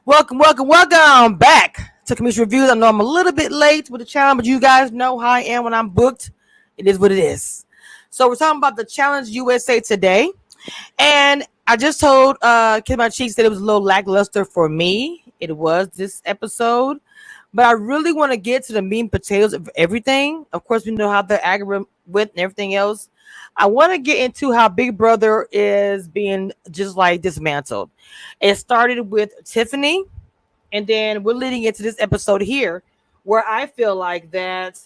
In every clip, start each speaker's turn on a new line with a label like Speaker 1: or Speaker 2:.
Speaker 1: Welcome back to Commission Reviews. I know I'm a little bit late with the challenge, but you guys know how I am when I'm booked. It is what it is. So we're talking about the Challenge USA today. And I just told Kid My Cheeks that it was a little lackluster for me. It was this episode. But I really want to get to the meat and potatoes of everything. Of course, we know how the algorithm went and everything else. I want to get into how Big Brother is being just like dismantled. It started with Tiffany, and then we're leading into this episode here where I feel like that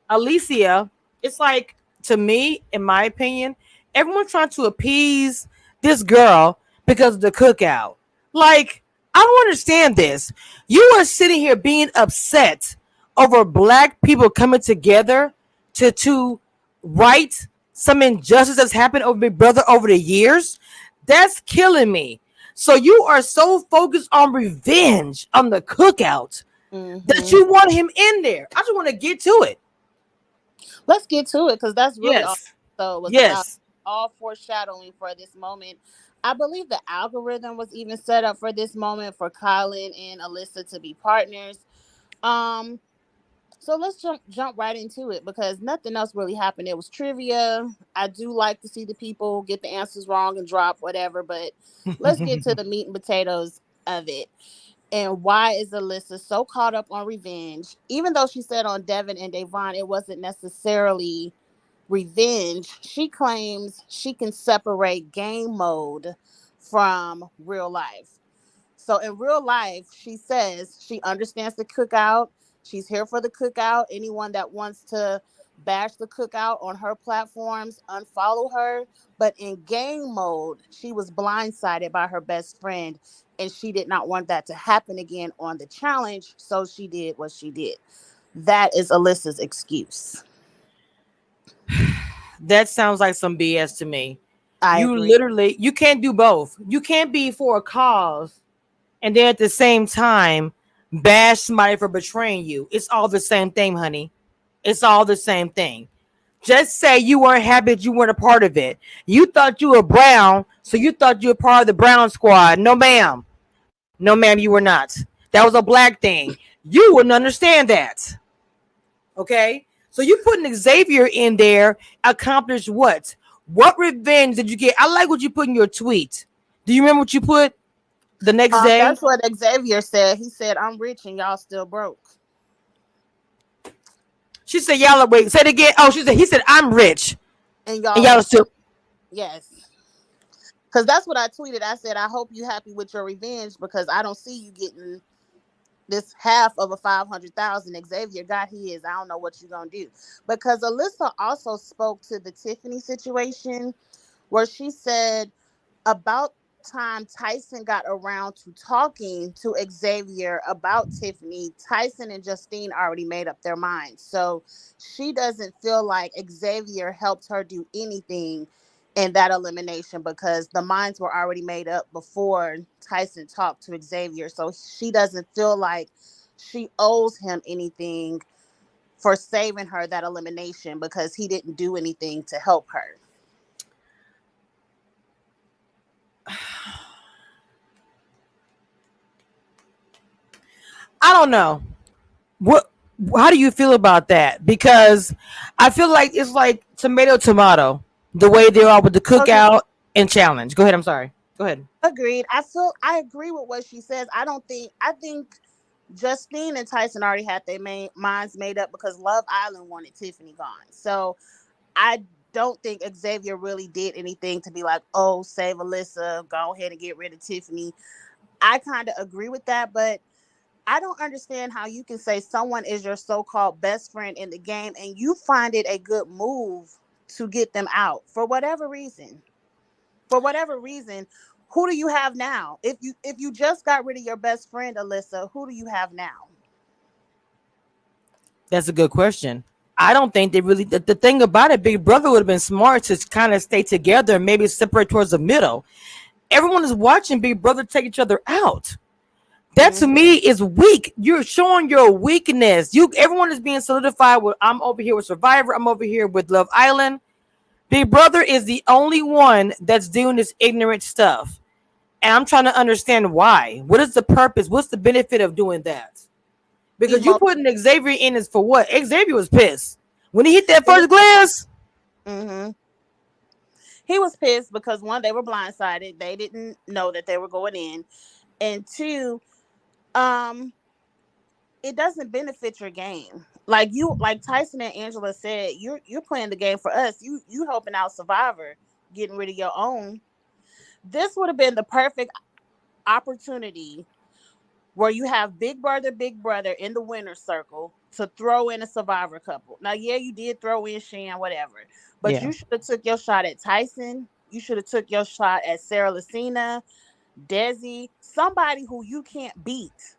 Speaker 1: Alicia, it's like, to me, in my opinion, everyone's trying to appease this girl because of the cookout. Like, I don't understand this. You are sitting here being upset over black people coming together to right some injustice that's happened over Big Brother over the years. That's killing me. So you are so focused on revenge on the cookout that you want him in there. I just want to get to it.
Speaker 2: Let's get to it because that's really all
Speaker 1: Yes.
Speaker 2: so was about,
Speaker 1: Yes.
Speaker 2: all foreshadowing for this moment. I believe the algorithm was even set up for this moment for Colin and Alyssa to be partners. Um, so let's jump right into it because nothing else really happened. It was trivia. I do like to see the people get the answers wrong and drop whatever, but let's get to the meat and potatoes of it. And why is Alyssa so caught up on revenge? Even though she said on Devin and Davon, it wasn't necessarily revenge. She claims she can separate game mode from real life. So in real life, she says she understands the cookout. She's here for the cookout. Anyone that wants to bash the cookout on her platforms, unfollow her. But in game mode, she was blindsided by her best friend and she did not want that to happen again on the challenge. So she did what she did. That is Alyssa's excuse.
Speaker 1: That sounds like some BS to me.
Speaker 2: I agree.
Speaker 1: You can't do both. You can't be for a cause and then at the same time bash somebody for betraying you. It's all the same thing, honey. It's all the same thing. Just say you weren't happy that you weren't a part of it. You thought you were brown, so you thought you were part of the brown squad. No, ma'am. No, ma'am, you were not. That was a black thing. You wouldn't understand that. Okay? So you putting Xavier in there accomplished what? What revenge did you get? I like what you put in your tweet. Do you remember what you put the next day?
Speaker 2: That's what Xavier said. He said, "I'm rich and y'all still broke."
Speaker 1: She said, "Y'all are wait." Say it again. Oh, he said, "I'm rich,
Speaker 2: And
Speaker 1: and
Speaker 2: y'all
Speaker 1: y'all
Speaker 2: are
Speaker 1: are still."
Speaker 2: yes. Because that's what I tweeted. I said, "I hope you happy with your revenge because I don't see you getting this half of a 500,000 Xavier got his. I don't know what you're gonna do." Because Alyssa also spoke to the Tiffany situation where she said about time Tyson got around to talking to Xavier about Tiffany, Tyson and Justine already made up their minds. So she doesn't feel like Xavier helped her do anything in that elimination because the minds were already made up before Tyson talked to Xavier. So she doesn't feel like she owes him anything for saving her that elimination because he didn't do anything to help her.
Speaker 1: I don't know. What? How do you feel about that? Because I feel like it's like tomato, the way they are with the cookout and challenge. Go ahead. I'm sorry. Go ahead.
Speaker 2: Agreed. I agree with what she says. I think Justine and Tyson already had their minds made up because Love Island wanted Tiffany gone. So I don't think Xavier really did anything to be like, oh, save Alyssa, go ahead and get rid of Tiffany. I kind of agree with that, but I don't understand how you can say someone is your so-called best friend in the game and you find it a good move to get them out for whatever reason. For whatever reason, who do you have now? If you just got rid of your best friend, Alyssa, who do you have now?
Speaker 1: That's a good question. I don't think they really. The thing about it, Big Brother would have been smart to kind of stay together and maybe separate towards the middle. Everyone is watching Big Brother take each other out. That to me is weak. You're showing your weakness. Everyone is being solidified with I'm over here with Survivor. I'm over here with Love Island. Big Brother is the only one that's doing this ignorant stuff. And I'm trying to understand why. What is the purpose? What's the benefit of doing that? Because you putting Xavier in is for what? Xavier was pissed when he hit that first glass.
Speaker 2: Mm-hmm. He was pissed because one, they were blindsided. They didn't know that they were going in, and two, it doesn't benefit your game. Like Tyson and Angela said, you're playing the game for us. You helping out Survivor, getting rid of your own. This would have been the perfect opportunity where you have Big Brother in the winner's circle to throw in a Survivor couple. Now, yeah, you did throw in Shan, whatever, but you should have took your shot at Tyson. You should have took your shot at Sarah Lucina, Desi, somebody who you can't beat.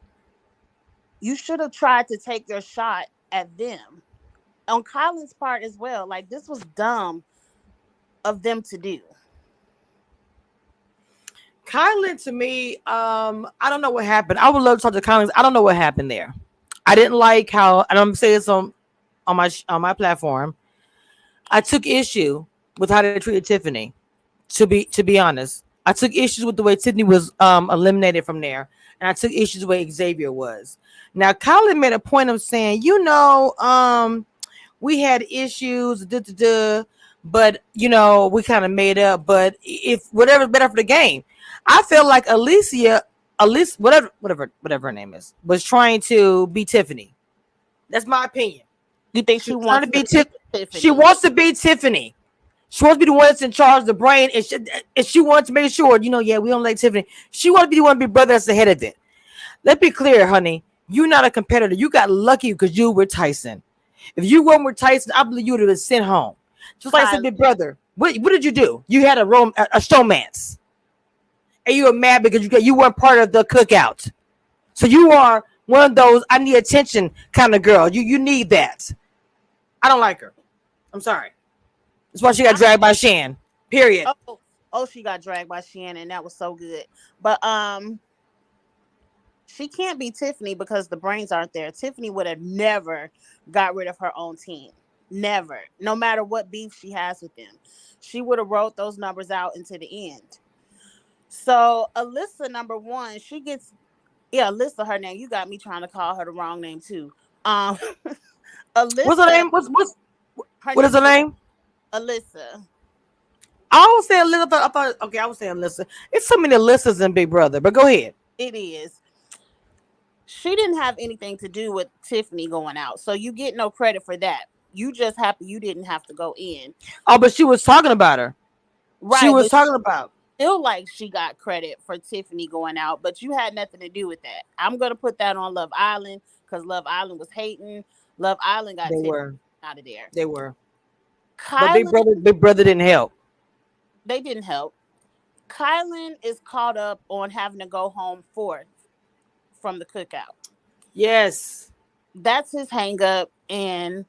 Speaker 2: You should have tried to take your shot at them. On Colin's part as well. Like, this was dumb of them to do.
Speaker 1: Kylan, to me, I don't know what happened. I would love to talk to Kylan. I don't know what happened there. I didn't like how, and I'm saying this on my platform. I took issue with how they treated Tiffany. To be honest, I took issues with the way Tiffany was eliminated from there, and I took issues with the way Xavier was. Now, Kylan made a point of saying, we had issues, but we kind of made up. But if whatever's better for the game. I feel like Alicia, whatever her name is, was trying to be Tiffany. That's my opinion.
Speaker 2: You think she wants to be Tiffany?
Speaker 1: She wants to be Tiffany. She wants to be the one that's in charge of the brain, and she wants to make sure, we don't like Tiffany. She wants to be the one to be brother that's the head of it. Let's be clear, honey. You're not a competitor. You got lucky because you were Tyson. If you weren't with Tyson, I believe you would have been sent home. Just like I said, Big Brother. What did you do? You had a showmance. And you were mad because you weren't part of the cookout. So you are one of those I need attention kind of girl. You need that. I don't like her. I'm sorry. That's why she got dragged by Shan. Period.
Speaker 2: Oh, she got dragged by Shan, and that was so good. But she can't be Tiffany because the brains aren't there. Tiffany would have never got rid of her own team. Never. No matter what beef she has with them. She would have wrote those numbers out into the end. So Alyssa, number one, she gets, Alyssa, her name. You got me trying to call her the wrong name too. Alyssa.
Speaker 1: What's her name? What is her name?
Speaker 2: Alyssa.
Speaker 1: I always say Alyssa. I thought okay, I was saying Alyssa. It's so many Alyssas in Big Brother, but go ahead.
Speaker 2: It is. She didn't have anything to do with Tiffany going out, so you get no credit for that. You just happy you didn't have to go in.
Speaker 1: Oh, but she was talking about her.
Speaker 2: Right.
Speaker 1: She was talking about.
Speaker 2: Feel like she got credit for Tiffany going out, but you had nothing to do with that. I'm gonna put that on Love Island because Love Island was hating. Love Island got Tiffany out of there.
Speaker 1: They were. Kylan, but Big Brother didn't help.
Speaker 2: They didn't help. Kylan is caught up on having to go home fourth from the cookout.
Speaker 1: Yes.
Speaker 2: That's his hang up, and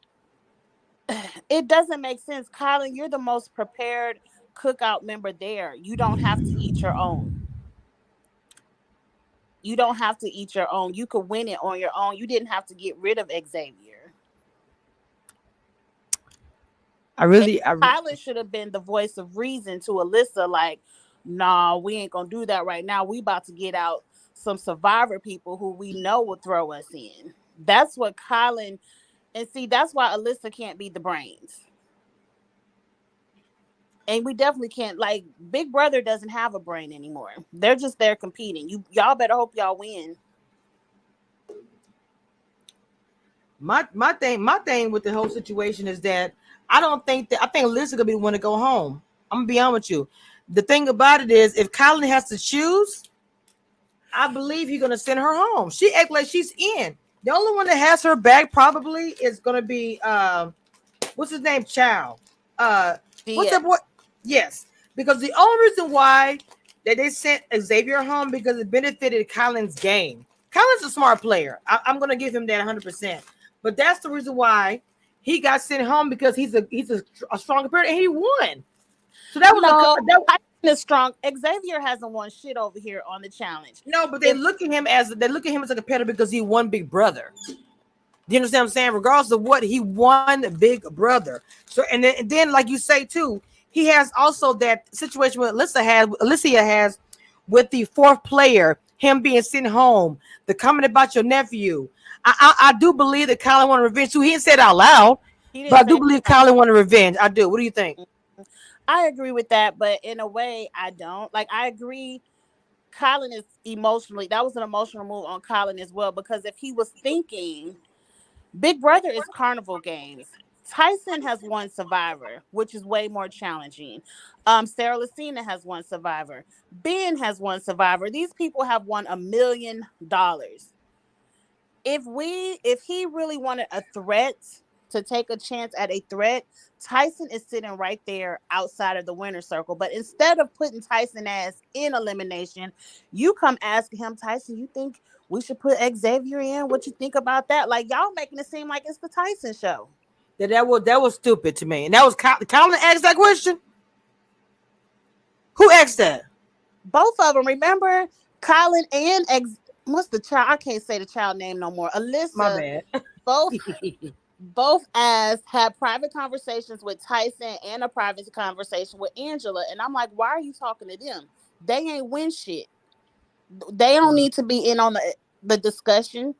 Speaker 2: it doesn't make sense. Kylan, you're the most prepared cookout member there. You don't have to eat your own. You don't have to eat your own. You could win it on your own. You didn't have to get rid of Xavier. Kylan should have been the voice of reason to Alyssa, like, nah, we ain't gonna do that right now. We about to get out some Survivor people who we know will throw us in. That's what Kylan, and see, that's why Alyssa can't be the brains. And we definitely can't, like, Big Brother doesn't have a brain anymore. They're just there competing. Y'all better hope y'all win.
Speaker 1: My thing with the whole situation is that I think Alyssa gonna be the one to go home. I'm gonna be honest with you. The thing about it is, if Kylan has to choose, I believe he's gonna send her home. She acts like she's in. The only one that has her back probably is gonna be what's his name? Chow. What's that boy? Yes, because the only reason why they sent Xavier home because it benefited Kylan's game. Kylan's a smart player. I'm gonna give him that 100%. But that's the reason why he got sent home, because he's a stronger player and he won. So that
Speaker 2: was strong. Xavier hasn't won shit over here on the challenge.
Speaker 1: No, but they look at him as a competitor because he won Big Brother. Do you understand what I'm saying? Regardless of what, he won Big Brother. So and then like you say too, he has also that situation where Alicia has with the fourth player, him being sent home, the comment about your nephew. I do believe that Colin wanted revenge too. He didn't say it out loud,
Speaker 2: He
Speaker 1: but
Speaker 2: didn't
Speaker 1: I do
Speaker 2: say
Speaker 1: believe Colin wanted revenge. I do. What do you think?
Speaker 2: I agree with that, but in a way I don't. Like I agree Colin is emotionally that was an emotional move on Colin as well because if he was thinking Big Brother is carnival games. Tyson has won Survivor, which is way more challenging. Sarah Lucina has won Survivor. Ben has won Survivor. These people have won $1 million. If he really wanted a threat to take a chance at a threat, Tyson is sitting right there outside of the winner circle. But instead of putting Tyson ass in elimination, you come asking him, Tyson, you think we should put Xavier in? What you think about that? Like y'all making it seem like it's the Tyson show.
Speaker 1: That was stupid to me, and that was Colin asked that question. Who asked that?
Speaker 2: Both of them, remember Colin and what's the child? I can't say the child name no more.
Speaker 1: My
Speaker 2: Alyssa,
Speaker 1: bad.
Speaker 2: both both as had private conversations with Tyson and a private conversation with Angela. And I'm like, why are you talking to them? They ain't win shit. They don't need to be in on the discussion.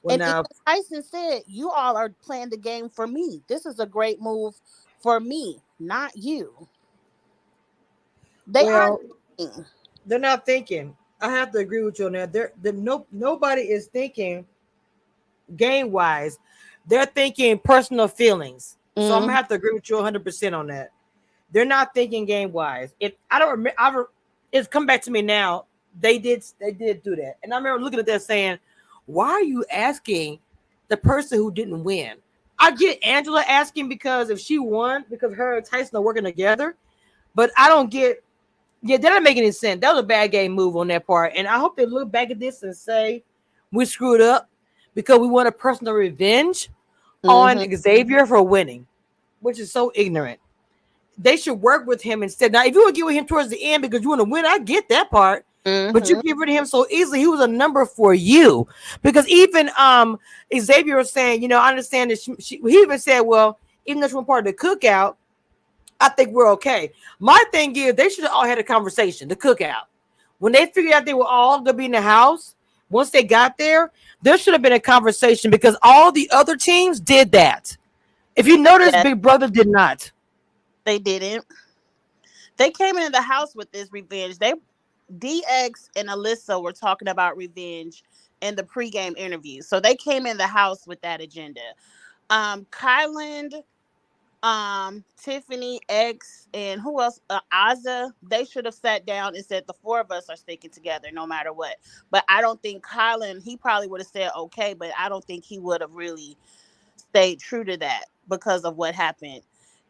Speaker 1: Well,
Speaker 2: And
Speaker 1: now
Speaker 2: even Tyson said, you all are playing the game for me. This is a great move for me, not you. They aren't.
Speaker 1: well, they're not thinking. I have to agree with you on that. Nobody is thinking game wise. They're thinking personal feelings. So I'm gonna
Speaker 2: Mm,
Speaker 1: have to agree with you 100% on that. They're not thinking game wise. If I don't remember, it's come back to me now. They did do that, and I remember looking at that saying, "Why are you asking the person who didn't win?" I get Angela asking because if she won, because her and Tyson are working together, but I don't get. Yeah, that didn't make any sense. That was a bad game move on their part, and I hope they look back at this and say we screwed up because we want a personal revenge on
Speaker 2: mm-hmm,
Speaker 1: Xavier for winning, which is so ignorant. They should work with him instead. Now, if you want to get with him towards the end because you want to win, I get that part. But you
Speaker 2: mm-hmm.
Speaker 1: get rid of him so easily. He was a number for you because even Xavier was saying, I understand that he even said, well, even though she was part of the cookout, I think we're okay. My thing is they should have all had a conversation, the cookout. When they figured out they were all gonna be in the house, once they got there should have been a conversation because all the other teams did that. If you notice,
Speaker 2: Yeah,
Speaker 1: Big Brother did not.
Speaker 2: they didn't. They came into the house with this revenge. DX and Alyssa were talking about revenge in the pregame interview. So they came in the house with that agenda. Kyland, Tiffany, X, and who else? Aza, they should have sat down and said the four of us are sticking together no matter what. But I don't think Kylan, he probably would have said okay, but I don't think he would have really stayed true to that because of what happened.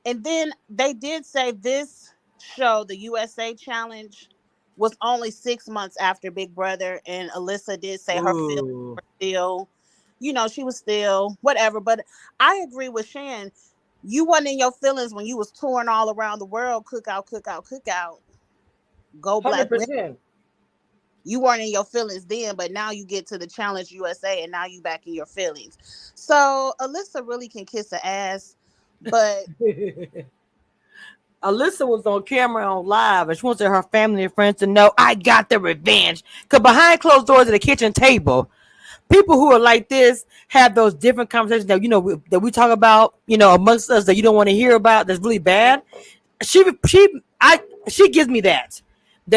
Speaker 2: And then they did say this show, the USA Challenge, was only 6 months after Big Brother, and Alyssa did say her feelings
Speaker 1: Ooh.
Speaker 2: were still, she was still whatever. But I agree with Shan. You wasn't in your feelings when you was touring all around the world, cookout, cookout, cookout, go
Speaker 1: one Hundred
Speaker 2: black women.
Speaker 1: percent.
Speaker 2: You weren't in your feelings then, but now you get to the Challenge USA and now you back in your feelings. So Alyssa really can kiss her ass, but
Speaker 1: Alyssa was on camera on live and she wanted her family and friends to know I got the revenge. Because behind closed doors at the kitchen table, people who are like this have those different conversations that that we talk about, amongst us that you don't want to hear about. That's really bad. She she she gives me that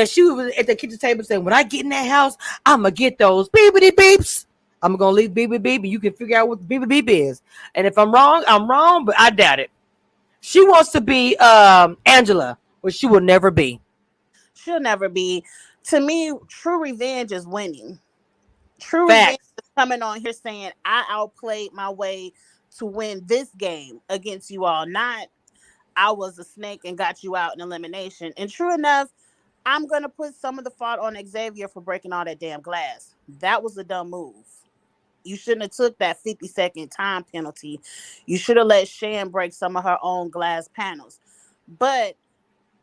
Speaker 1: she was at the kitchen table saying, when I get in that house, I'm gonna get those beepity beeps. I'm gonna leave beep beep and you can figure out what the beep beep is. And if I'm wrong, I'm wrong, but I doubt it. She wants to be Angela, which she will never be.
Speaker 2: she'll never be. To me, true revenge is winning. True revenge
Speaker 1: Facts.
Speaker 2: is coming on here saying I outplayed my way to win this game against you all, not I was a snake and got you out in elimination. And true enough, I'm gonna put some of the fault on Xavier for breaking all that damn glass. That was a dumb move. You shouldn't have took that 50-second time penalty. You should have let Shan break some of her own glass panels. But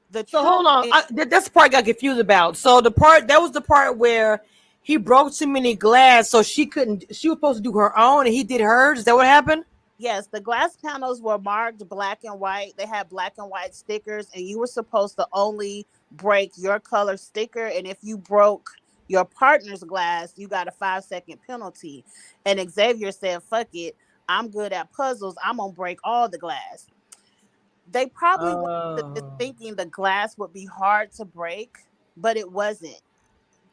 Speaker 2: the
Speaker 1: So
Speaker 2: true
Speaker 1: hold on. That's the part I got confused about. So that was the part where he broke too many glass, so she couldn't. She was supposed to do her own, and he did hers. Is that what happened?
Speaker 2: yes, the glass panels were marked black and white. They had black and white stickers, and you were supposed to only break your color sticker, and if you broke your partner's glass, you got a 5-second penalty. And Xavier said, "Fuck it, I'm good at puzzles. I'm gonna break all the glass." They probably went into this
Speaker 1: Oh,
Speaker 2: thinking the glass would be hard to break, but it wasn't.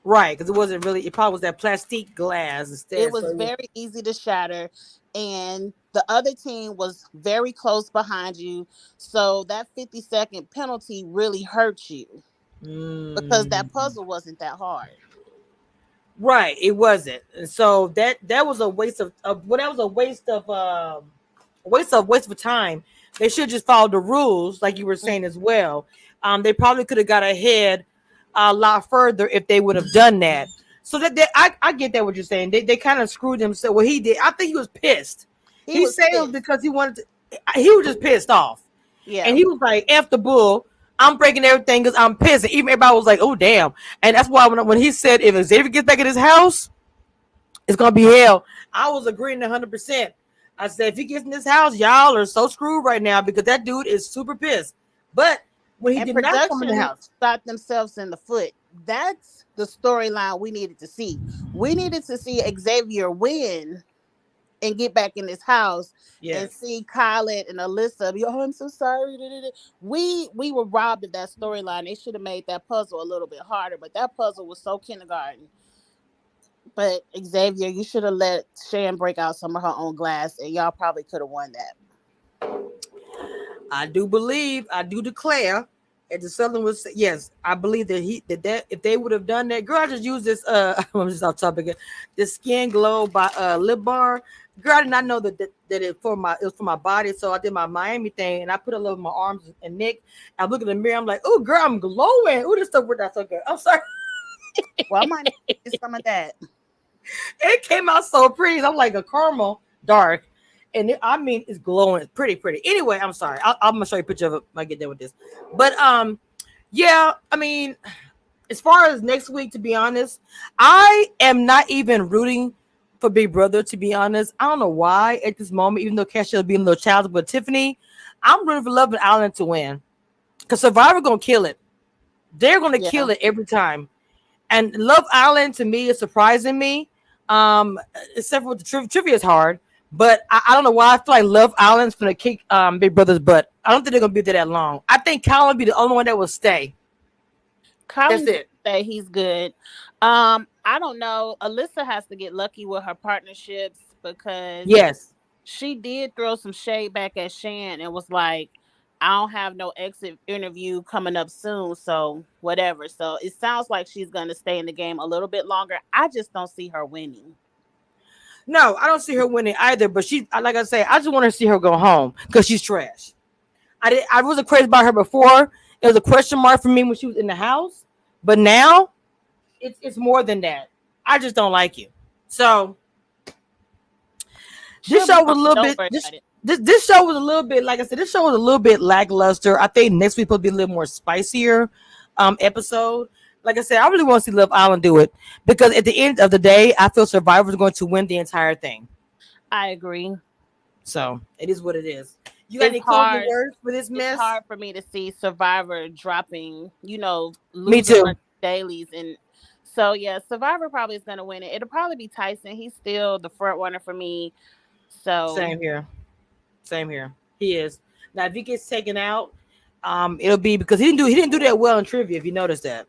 Speaker 1: right, because it wasn't really. It probably was that plastic glass
Speaker 2: It
Speaker 1: instead. So
Speaker 2: was very easy to shatter, and the other team was very close behind you. So that 50-second penalty really hurt you because that
Speaker 1: mm,
Speaker 2: puzzle wasn't that hard.
Speaker 1: right, it wasn't. And so that was a waste of well, that was a waste of time. They should just follow the rules, like you were saying as well. They probably could have got ahead a lot further if they would have done that. So I get that what you're saying. They kind of screwed themselves. Well, he did. I think he was pissed.
Speaker 2: He
Speaker 1: He
Speaker 2: was
Speaker 1: sailed
Speaker 2: pissed.
Speaker 1: because he wanted to. He was just pissed off,
Speaker 2: Yeah.
Speaker 1: and he was like, "F the bull." I'm breaking everything because I'm pissed. And even everybody was like, "Oh damn!" And that's why when he said if Xavier gets back in his house, it's gonna be hell. I was agreeing 100%. I said if he gets in this house, y'all are so screwed right now because that dude is super pissed. But when he
Speaker 2: And
Speaker 1: did not come in the
Speaker 2: production
Speaker 1: house,
Speaker 2: shot themselves in the foot. That's the storyline we needed to see. We needed to see Xavier win and get back in this house and
Speaker 1: yes,
Speaker 2: see Khaled and Alyssa be, "Oh, I'm so sorry." We were robbed of that storyline. They should have made that puzzle a little bit harder, but that puzzle was so kindergarten. But Xavier, you should have let Shan break out some of her own glass, and y'all probably could have won that.
Speaker 1: I do declare, and the Southern was yes, I believe that that if they would have done that, girl, I just use this. I'm just off topic. This Skin Glow by Lip Bar. Girl, I did not know that it was for my body, so I did my Miami thing, and I put a little of my arms and neck. I look in the mirror, I'm like, oh, girl, I'm glowing. Oh, this stuff worked out so good. I'm sorry,
Speaker 2: Well, I might need to get some of that.
Speaker 1: it came out so pretty. I'm like a caramel dark, and I mean, it's glowing. It's pretty, pretty. Anyway, I'm sorry. I'm gonna show you a picture of it when I get done with this. But yeah, I mean, as far as next week, to be honest, I am not even rooting for Big Brother. To be honest, I don't know why at this moment, even though Cassia will be a little challenged with Tiffany, I'm rooting for Love and Island to win because Survivor gonna kill it. They're gonna
Speaker 2: Yeah.
Speaker 1: kill it every time. And Love Island to me is surprising me. Except for the trivia is hard, but I don't know why I feel like Love Island's gonna kick Big Brother's butt. I don't think they're gonna be there that long. I think Colin will be the only one that will stay. That's
Speaker 2: Colin did
Speaker 1: it.
Speaker 2: say he's good. I don't know. Alyssa has to get lucky with her partnerships because
Speaker 1: Yes.
Speaker 2: she did throw some shade back at Shan and was like, "I don't have no exit interview coming up soon, so whatever." So it sounds like she's gonna stay in the game a little bit longer. I just don't see her winning.
Speaker 1: No, I don't see her winning either. But she, like I say, I just want to see her go home because she's trash. I wasn't crazy about her before. It was a question mark for me when she was in the house, but now it's more than that. I just don't like you. So this
Speaker 2: She'll be
Speaker 1: show
Speaker 2: fine.
Speaker 1: was a little
Speaker 2: Don't
Speaker 1: bit
Speaker 2: worry about it.
Speaker 1: this show was a little bit like I said. This show was a little bit lackluster. I think next week will be a little more spicier episode. Like I said, I really want to see Love Island do it because at the end of the day, I feel Survivor is going to win the entire thing.
Speaker 2: I agree.
Speaker 1: So it is what it is. You got
Speaker 2: It's
Speaker 1: any closing
Speaker 2: hard.
Speaker 1: words for this
Speaker 2: It's
Speaker 1: mess?
Speaker 2: hard for me to see Survivor dropping,
Speaker 1: Me
Speaker 2: losing
Speaker 1: too.
Speaker 2: money dailies. And so, yeah, Survivor probably is going to win it. It'll probably be Tyson. He's still the front runner for me. So,
Speaker 1: Same here. Same here. He is. Now if he gets taken out, it'll be because he didn't do that well in trivia, if you notice that.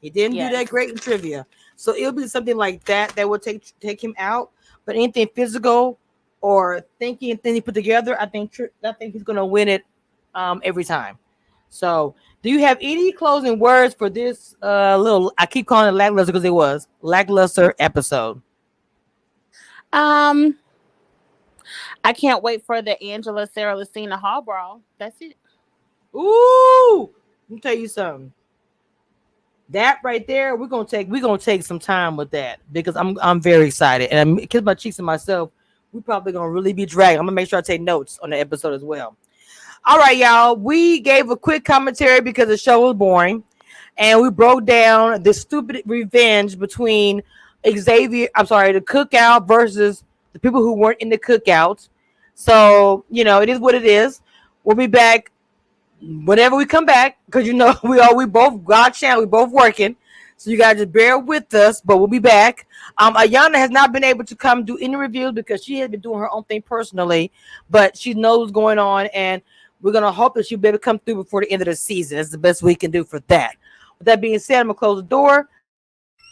Speaker 1: He didn't do
Speaker 2: yeah.
Speaker 1: that great in trivia. So it'll be something like that will take him out. But anything physical or thinking thing he put together, I think he's gonna win it every time. So do you have any closing words for this little I keep calling it lackluster because it was lackluster episode?
Speaker 2: Um, I can't wait for the Angela Sarah Lucina Hall brawl. That's it.
Speaker 1: Ooh, let me tell you something. That right there, we're gonna take some time with that because I'm very excited and I'm kiss my cheeks and myself. We probably gonna really be dragging. I'm gonna make sure I take notes on the episode as well. All right, y'all. We gave a quick commentary because the show was boring, and we broke down the stupid revenge between Xavier. I'm sorry, the cookout versus the people who weren't in the cookout. So it is what it is. We'll be back whenever we come back, because you know we both got channel, we both working. So you guys just bear with us, but we'll be back. Ayana has not been able to come do any reviews because she has been doing her own thing personally, but she knows what's going on, and we're gonna hope that she'll be able to come through before the end of the season. That's the best we can do for that. With that being said, I'm gonna close the door.